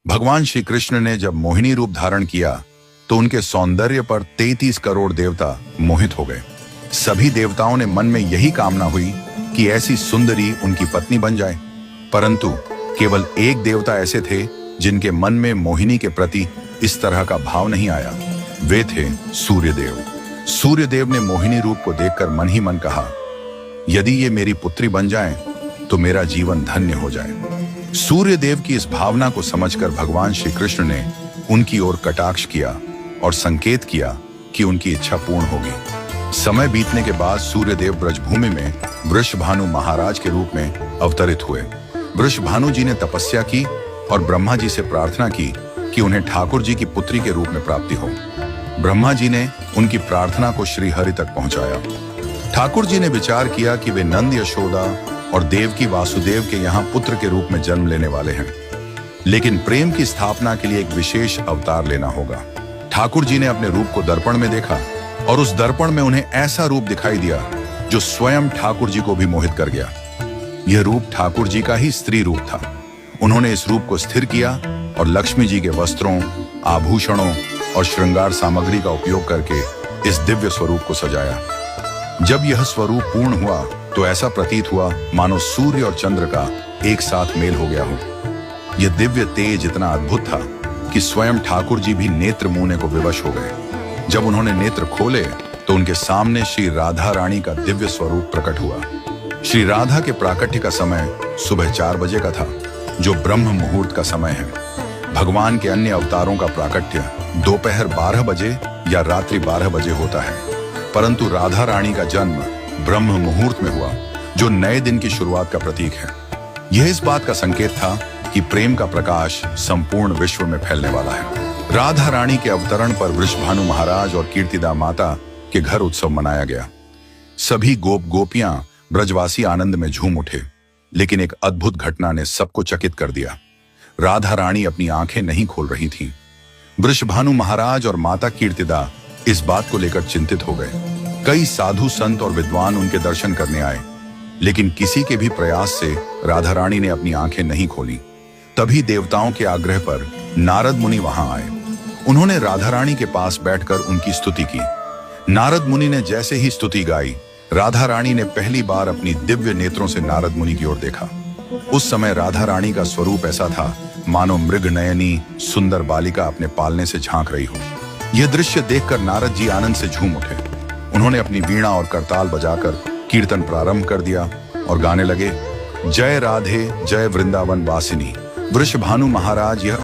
भगवान श्री कृष्ण ने जब मोहिनी रूप धारण किया तो उनके सौंदर्य पर 33 करोड़ देवता मोहित हो गए। सभी देवताओं ने मन में यही कामना हुई कि ऐसी सुंदरी उनकी पत्नी बन जाए, परंतु केवल एक देवता ऐसे थे जिनके मन में मोहिनी के प्रति इस तरह का भाव नहीं आया। वे थे सूर्यदेव। सूर्यदेव ने मोहिनी रूप को देखकर मन ही मन कहा, यदि ये मेरी पुत्री बन जाए तो मेरा जीवन धन्य हो जाए। सूर्यदेव की इस भावना को समझकर भगवान श्री कृष्ण ने उनकी ओर कटाक्ष किया और संकेत किया कि उनकी इच्छा पूर्ण होगी। समय बीतने के बाद सूर्यदेव ब्रजभूमि में वृषभानु महाराज के रूप में अवतरित हुए। वृषभानु जी ने तपस्या की और ब्रह्मा जी से प्रार्थना की कि उन्हें ठाकुर जी की पुत्री के रूप में प्राप्ति हो। ब्रह्मा जी ने उनकी प्रार्थना को श्री हरि तक पहुंचाया। ठाकुर जी ने विचार किया कि वे नंद यशोदा और देवकी वासुदेव के यहाँ पुत्र के रूप में जन्म लेने वाले हैं, लेकिन प्रेम की स्थापना के लिए एक विशेष अवतार लेना होगा। ठाकुर जी ने अपने रूप को दर्पण में देखा और उस दर्पण में उन्हें ऐसा रूप दिखाई दिया जो स्वयं ठाकुर जी को भी मोहित कर गया। यह रूप ठाकुर जी का ही स्त्री रूप था। उन्होंने इस रूप को स्थिर किया और लक्ष्मी जी के वस्त्रों, आभूषणों और श्रृंगार सामग्री का उपयोग करके इस दिव्य स्वरूप को सजाया। जब यह स्वरूप पूर्ण हुआ तो ऐसा प्रतीत हुआ मानो सूर्य और चंद्र का एक साथ मेल हो गया हो। यह दिव्य तेज इतना अद्भुत था कि स्वयं ठाकुर जी भी नेत्र मूने को विवश हो गए। जब उन्होंने नेत्र खोले तो उनके सामने श्री राधा रानी का दिव्य स्वरूप प्रकट हुआ। श्री राधा के प्राकट्य का समय सुबह 4 बजे का था, जो ब्रह्म मुहूर्त का समय है। भगवान के अन्य अवतारों का प्राकट्य दोपहर 12 बजे या रात्रि 12 बजे होता है, परंतु राधा रानी का जन्म ब्रह्म मुहूर्त में हुआ, जो नए दिन की शुरुआत का प्रतीक है। यह इस बात का संकेत था कि प्रेम का प्रकाश संपूर्ण विश्व में फैलने वाला है। राधा रानी के अवतरण पर वृषभानु महाराज और कीर्तिदा माता के घर उत्सव मनाया गया। सभी गोप गोपियां ब्रजवासी आनंद में झूम उठे, लेकिन एक अद्भुत घटना ने सबको चकित कर दिया। राधा रानी अपनी आंखें नहीं खोल रही थीं। वृषभानु महाराज और माता कीर्तिदा इस बात को लेकर चिंतित हो गए। कई साधु संत और विद्वान उनके दर्शन करने आए, लेकिन किसी के भी प्रयास से राधा रानी ने अपनी आंखें नहीं खोली। तभी देवताओं के आग्रह पर नारद मुनि वहां आए। उन्होंने राधा रानी के पास बैठकर उनकी स्तुति की। नारद मुनि ने जैसे ही स्तुति गाई, राधा रानी ने पहली बार अपनी दिव्य नेत्रों से नारद मुनि की ओर देखा। उस समय राधा रानी का स्वरूप ऐसा था मानो मृग नयनी सुंदर बालिका अपने पालने से झांक रही हो। यह दृश्य देखकर नारद जी आनंद से झूम उठे। उन्होंने अपनी वीणा और करताल बजाकर कीर्तन प्रारंभ कर दिया और गाने लगे, जय राधे जय वृंदावन वासिनी। वृषभानु महाराज यह